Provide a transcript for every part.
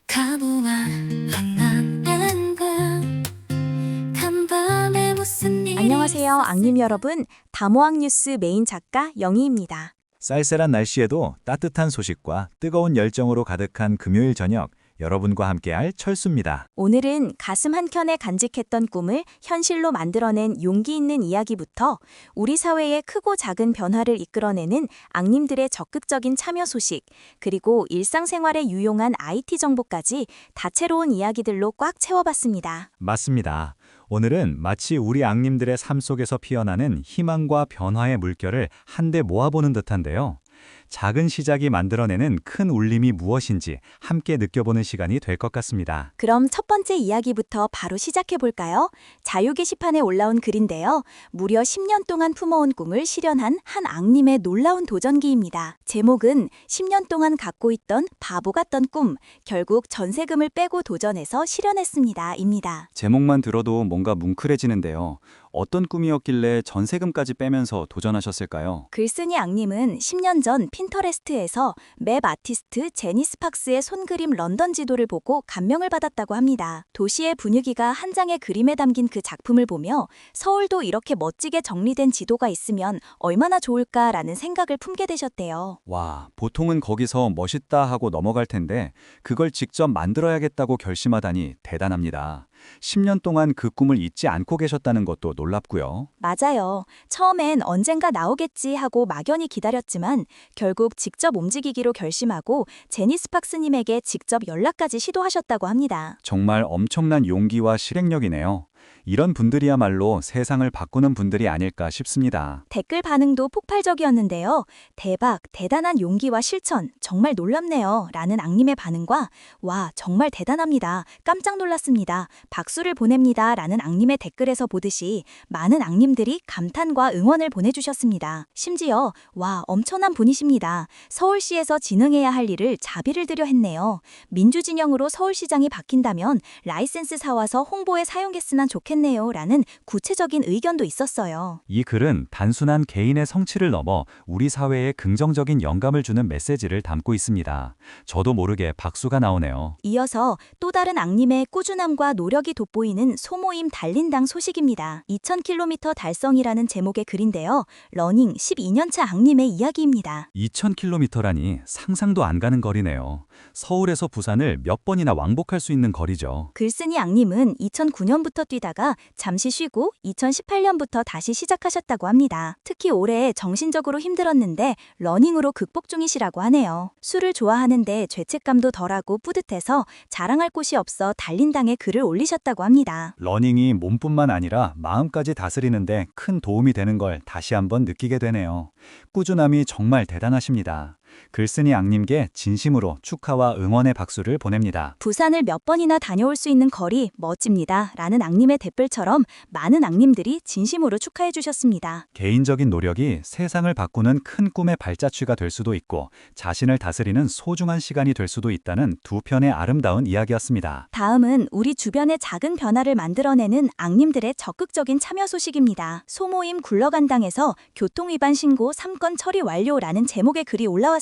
가보아 만나는 그 간밤에 무슨 일이 안녕하세요, 있었을까? 앙님 여러분. 다모학 뉴스 메인 작가 영희입니다. 쌀쌀한 날씨에도 따뜻한 소식과 뜨거운 열정으로 가득한 금요일 저녁, 여러분과 함께할 철수입니다. 오늘은 가슴 한켠에 간직했던 꿈을 현실로 만들어낸 용기 있는 이야기부터 우리 사회의 크고 작은 변화를 이끌어내는 앙님들의 적극적인 참여 소식, 그리고 일상생활에 유용한 IT 정보까지 다채로운 이야기들로 꽉 채워봤습니다. 맞습니다. 오늘은 마치 우리 앙님들의 삶 속에서 피어나는 희망과 변화의 물결을 한데 모아보는 듯한데요. 작은 시작이 만들어내는 큰 울림이 무엇인지 함께 느껴보는 시간이 될 것 같습니다. 그럼 첫 번째 이야기부터 바로 시작해볼까요? 자유 게시판에 올라온 글인데요. 무려 10년 동안 품어온 꿈을 실현한 한 앙님의 놀라운 도전기입니다. 제목은 10년 동안 갖고 있던 바보 같던 꿈, 결국 전세금을 빼고 도전해서 실현했습니다. 입니다. 제목만 들어도 뭔가 뭉클해지는데요. 어떤 꿈이었길래 전세금까지 빼면서 도전하셨을까요? 글쓴이 앙님은 10년 전 핀터레스트에서 맵 아티스트 제니 스팍스의 손그림 런던 지도를 보고 감명을 받았다고 합니다. 도시의 분위기가 한 장의 그림에 담긴 그 작품을 보며 서울도 이렇게 멋지게 정리된 지도가 있으면 얼마나 좋을까라는 생각을 품게 되셨대요. 와, 보통은 거기서 멋있다 하고 넘어갈 텐데 그걸 직접 만들어야겠다고 결심하다니 대단합니다. 10년 동안 그 꿈을 잊지 않고 계셨다는 것도 놀랍고요. 맞아요. 처음엔 언젠가 나오겠지 하고 막연히 기다렸지만 결국 직접 움직이기로 결심하고 제니 스팍스님에게 직접 연락까지 시도하셨다고 합니다. 정말 엄청난 용기와 실행력이네요. 이런 분들이야말로 세상을 바꾸는 분들이 아닐까 싶습니다. 댓글 반응도 폭발적이었는데요. 대박, 대단한 용기와 실천, 정말 놀랍네요. 라는 앙님의 반응과 와, 정말 대단합니다. 깜짝 놀랐습니다. 박수를 보냅니다. 라는 앙님의 댓글에서 보듯이 많은 앙님들이 감탄과 응원을 보내주셨습니다. 심지어 와, 엄청난 분이십니다. 서울시에서 진행해야 할 일을 자비를 들여 했네요. 민주진영으로 서울시장이 바뀐다면 라이센스 사와서 홍보에 사용했으면 좋겠네요. 라는 구체적인 의견도 있었어요. 이 글은 단순한 개인의 성취를 넘어 우리 사회에 긍정적인 영감을 주는 메시지를 담고 있습니다. 저도 모르게 박수가 나오네요. 이어서 또 다른 앙님의 꾸준함과 노력이 돋보이는 소모임 달린당 소식입니다. 2000km 달성이라는 제목의 글인데요. 러닝 12년차 앙님의 이야기입니다. 2000km라니 상상도 안 가는 거리네요. 서울에서 부산을 몇 번이나 왕복할 수 있는 거리죠. 글쓴이 앙님은 2009년부터 뛰다가 잠시 쉬고 2018년부터 다시 시작하셨다고 합니다. 특히 올해 정신적으로 힘들었는데 러닝으로 극복 중이시라고 하네요. 술을 좋아하는데 죄책감도 덜하고 뿌듯해서 자랑할 곳이 없어 달린당에 글을 올리셨다고 합니다. 러닝이 몸뿐만 아니라 마음까지 다스리는데 큰 도움이 되는 걸 다시 한번 느끼게 되네요. 꾸준함이 정말 대단하십니다. 글쓴이 앙님께 진심으로 축하와 응원의 박수를 보냅니다. 부산을 몇 번이나 다녀올 수 있는 거리 멋집니다. 라는 앙님의 댓글처럼 많은 앙님들이 진심으로 축하해 주셨습니다. 개인적인 노력이 세상을 바꾸는 큰 꿈의 발자취가 될 수도 있고 자신을 다스리는 소중한 시간이 될 수도 있다는 두 편의 아름다운 이야기였습니다. 다음은 우리 주변의 작은 변화를 만들어내는 앙님들의 적극적인 참여 소식입니다. 소모임 굴러간당에서 교통위반 신고 3건 처리 완료라는 제목의 글이 올라왔습니다.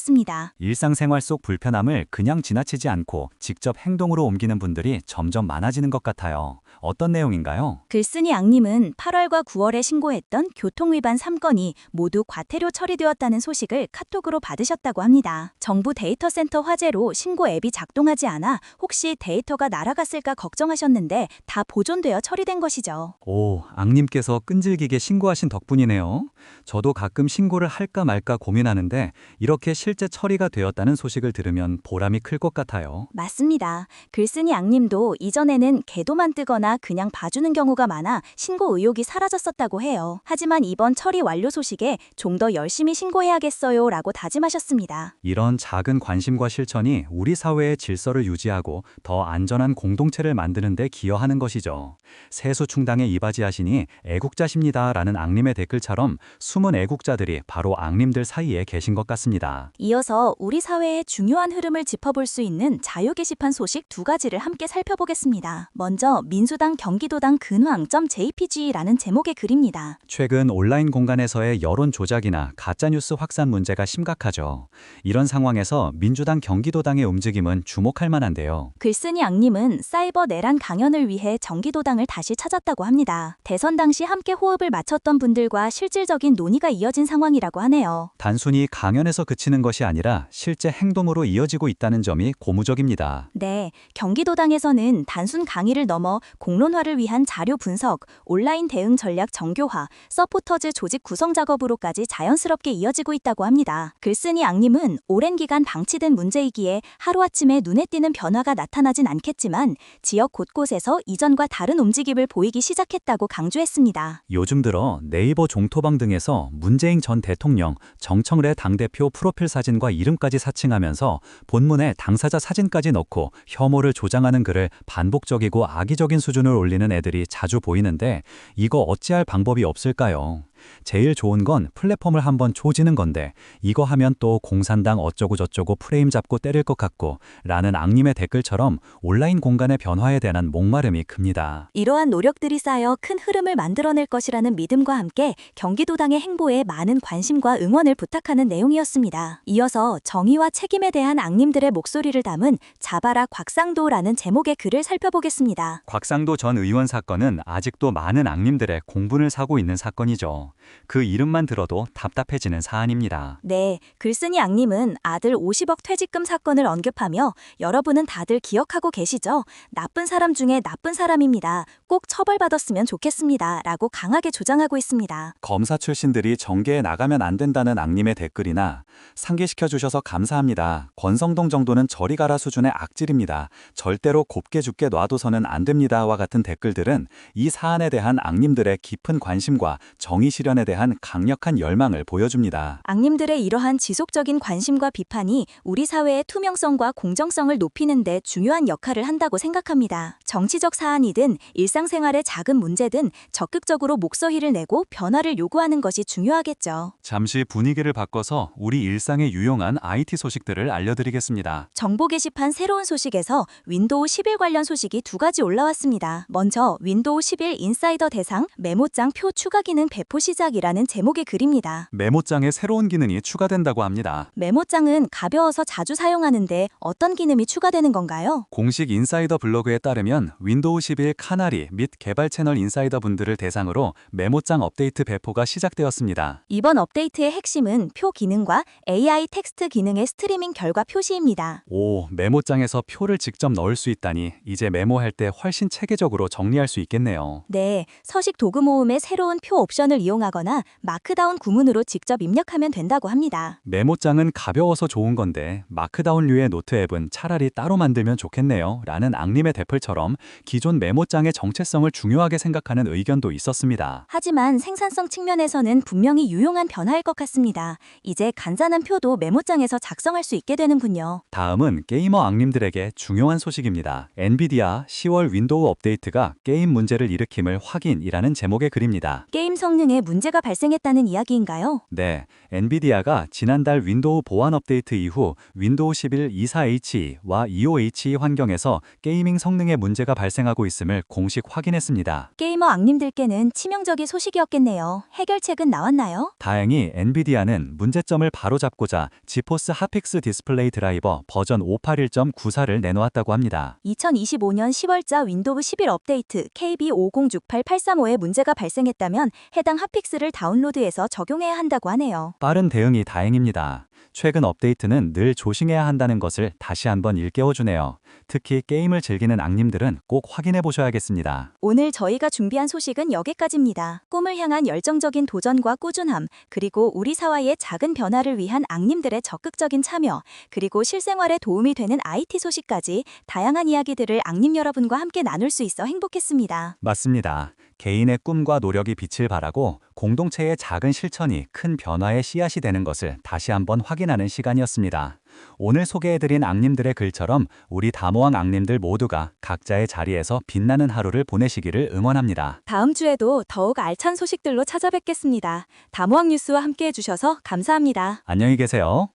일상생활 속 불편함을 그냥 지나치지 않고 직접 행동으로 옮기는 분들이 점점 많아지는 것 같아요. 어떤 내용인가요? 글쓴이 앙님은 8월과 9월에 신고했던 교통위반 3건이 모두 과태료 처리되었다는 소식을 카톡으로 받으셨다고 합니다. 정부 데이터센터 화재로 신고 앱이 작동하지 않아 혹시 데이터가 날아갔을까 걱정하셨는데 다 보존되어 처리된 것이죠. 오, 앙님께서 끈질기게 신고하신 덕분이네요. 저도 가끔 신고를 할까 말까 고민하는데 이렇게 실제 처리가 되었다는 소식을 들으면 보람이 클 것 같아요. 맞습니다. 글쓴이 앙님도 이전에는 개도만 뜨거나 그냥 봐주는 경우가 많아 신고 의욕이 사라졌었다고 해요. 하지만 이번 처리 완료 소식에 좀 더 열심히 신고해야겠어요 라고 다짐하셨습니다. 이런 작은 관심과 실천이 우리 사회의 질서를 유지하고 더 안전한 공동체를 만드는 데 기여하는 것이죠. 세수 충당에 이바지하시니 애국자십니다라는 앙님의 댓글처럼 숨은 애국자들이 바로 앙님들 사이에 계신 것 같습니다. 이어서 우리 사회의 중요한 흐름을 짚어볼 수 있는 자유 게시판 소식 두 가지를 함께 살펴보겠습니다. 먼저 민주당 경기도당 근황.jpg라는 제목의 글입니다. 최근 온라인 공간에서의 여론 조작이나 가짜뉴스 확산 문제가 심각하죠. 이런 상황에서 민주당 경기도당의 움직임은 주목할 만한데요. 글쓴이 앙님은 사이버 내란 강연을 위해 경기도당을 다시 찾았다고 합니다. 대선 당시 함께 호흡을 맞췄던 분들과 실질적인 논의가 이어진 상황이라고 하네요. 단순히 강연에서 그치는 것이 아니라 실제 행동으로 이어지고 있다는 점이 고무적입니다. 네, 경기도당에서는 단순 강의를 넘어 공론화를 위한 자료 분석, 온라인 대응 전략 정교화, 서포터즈 조직 구성 작업으로까지 자연스럽게 이어지고 있다고 합니다. 글쓴이 앙님은 오랜 기간 방치된 문제이기에 하루아침에 눈에 띄는 변화가 나타나진 않겠지만 지역 곳곳에서 이전과 다른 움직임을 보이기 시작했다고 강조했습니다. 요즘 들어 네이버 종토방 등에서 문재인 전 대통령, 정청래 당대표 프로필 사진과 이름까지 사칭하면서 본문에 당사자 사진까지 넣고 혐오를 조장하는 글을 반복적이고 악의적인 수준을 올리는 애들이 자주 보이는데 이거 어찌할 방법이 없을까요? 제일 좋은 건 플랫폼을 한번 조지는 건데 이거 하면 또 공산당 어쩌고저쩌고 프레임 잡고 때릴 것 같고 라는 앙님의 댓글처럼 온라인 공간의 변화에 대한 목마름이 큽니다. 이러한 노력들이 쌓여 큰 흐름을 만들어낼 것이라는 믿음과 함께 경기도당의 행보에 많은 관심과 응원을 부탁하는 내용이었습니다. 이어서 정의와 책임에 대한 앙님들의 목소리를 담은 자바라 곽상도라는 제목의 글을 살펴보겠습니다. 곽상도 전 의원 사건은 아직도 많은 앙님들의 공분을 사고 있는 사건이죠. 그 이름만 들어도 답답해지는 사안입니다. 네, 글쓴이 앙님은 아들 50억 퇴직금 사건을 언급하며 여러분은 다들 기억하고 계시죠? 나쁜 사람 중에 나쁜 사람입니다. 꼭 처벌받았으면 좋겠습니다. 라고 강하게 주장하고 있습니다. 검사 출신들이 정계에 나가면 안 된다는 앙님의 댓글이나 상기시켜 주셔서 감사합니다. 권성동 정도는 저리 가라 수준의 악질입니다. 절대로 곱게 죽게 놔둬서는 안 됩니다와 같은 댓글들은 이 사안에 대한 앙님들의 깊은 관심과 정의 실현에 대한 강력한 열망을 보여줍니다. 앙님들의 이러한 지속적인 관심과 비판이 우리 사회의 투명성과 공정성을 높이는 데 중요한 역할을 한다고 생각합니다. 정치적 사안이든 일상생활의 작은 문제든 적극적으로 목소리를 내고 변화를 요구하는 것이 중요하겠죠. 잠시 분위기를 바꿔서 우리 일상에 유용한 IT 소식들을 알려드리겠습니다. 정보 게시판 새로운 소식에서 윈도우 11 관련 소식이 두 가지 올라왔습니다. 먼저 윈도우 11 인사이더 대상 메모장 표 추가 기능 배포 시작이라는 제목의 글입니다. 메모장에 새로운 기능이 추가된다고 합니다. 메모장은 가벼워서 자주 사용하는데 어떤 기능이 추가되는 건가요? 공식 인사이더 블로그에 따르면 윈도우 11 카나리 및 개발 채널 인사이더 분들을 대상으로 메모장 업데이트 배포가 시작되었습니다. 이번 업데이트의 핵심은 표 기능과 AI 텍스트 기능의 스트리밍 결과 표시입니다. 오, 메모장에서 표를 직접 넣을 수 있다니 이제 메모할 때 훨씬 체계적으로 정리할 수 있겠네요. 네, 서식 도구 모음의 새로운 표 옵션을 이용하거나 마크다운 구문으로 직접 입력하면 된다고 합니다. 메모장은 가벼워서 좋은 건데 마크다운류의 노트 앱은 차라리 따로 만들면 좋겠네요 라는 앙님의 댓글처럼 기존 메모장의 정체성을 중요하게 생각하는 의견도 있었습니다. 하지만 생산성 측면에서는 분명히 유용한 변화일 것 같습니다. 이제 간단한 표도 메모장에서 작성할 수 있게 되는군요. 다음은 게이머 앙님들에게 중요한 소식입니다. 엔비디아 10월 윈도우 업데이트가 게임 문제를 일으킴을 확인이라는 제목의 글입니다. 게임 성능에 문제가 발생했다는 이야기인가요? 네, 엔비디아가 지난달 윈도우 보안 업데이트 이후 윈도우 11 24H와 25H 환경에서 게이밍 성능에 문제가 발생하고 있음을 공식 확인했습니다. 게이머 앙님들께는 치명적인 소식이었겠네요. 해결책은 나왔나요? 다행히 엔비디아는 문제점을 바로잡고자 지포스 핫픽스 디스플레이 드라이버 버전 581.94를 내놓았다고 합니다. 2025년 10월자 윈도우 11 업데이트 KB5068835에 문제가 발생했다면 해당 핫픽스를 다운로드해서 적용해야 한다고 하네요. 빠른 대응이 다행입니다. 최근 업데이트는 늘 조심해야 한다는 것을 다시 한번 일깨워주네요. 특히 게임을 즐기는 앙님들은 꼭 확인해 보셔야겠습니다. 오늘 저희가 준비한 소식은 여기까지입니다. 꿈을 향한 열정적인 도전과 꾸준함, 그리고 우리 사회의 작은 변화를 위한 앙님들의 적극적인 참여, 그리고 실생활에 도움이 되는 IT 소식까지 다양한 이야기들을 앙님 여러분과 함께 나눌 수 있어 행복했습니다. 맞습니다. 개인의 꿈과 노력이 빛을 발하고 공동체의 작은 실천이 큰 변화의 씨앗이 되는 것을 다시 한번 확인하는 시간이었습니다. 오늘 소개해드린 앙님들의 글처럼 우리 다모왕 앙님들 모두가 각자의 자리에서 빛나는 하루를 보내시기를 응원합니다. 다음 주에도 더욱 알찬 소식들로 찾아뵙겠습니다. 다모왕 뉴스와 함께 해주셔서 감사합니다. 안녕히 계세요.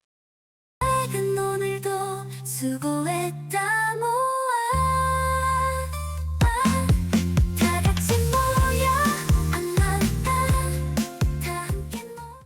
맑은 오늘도 수고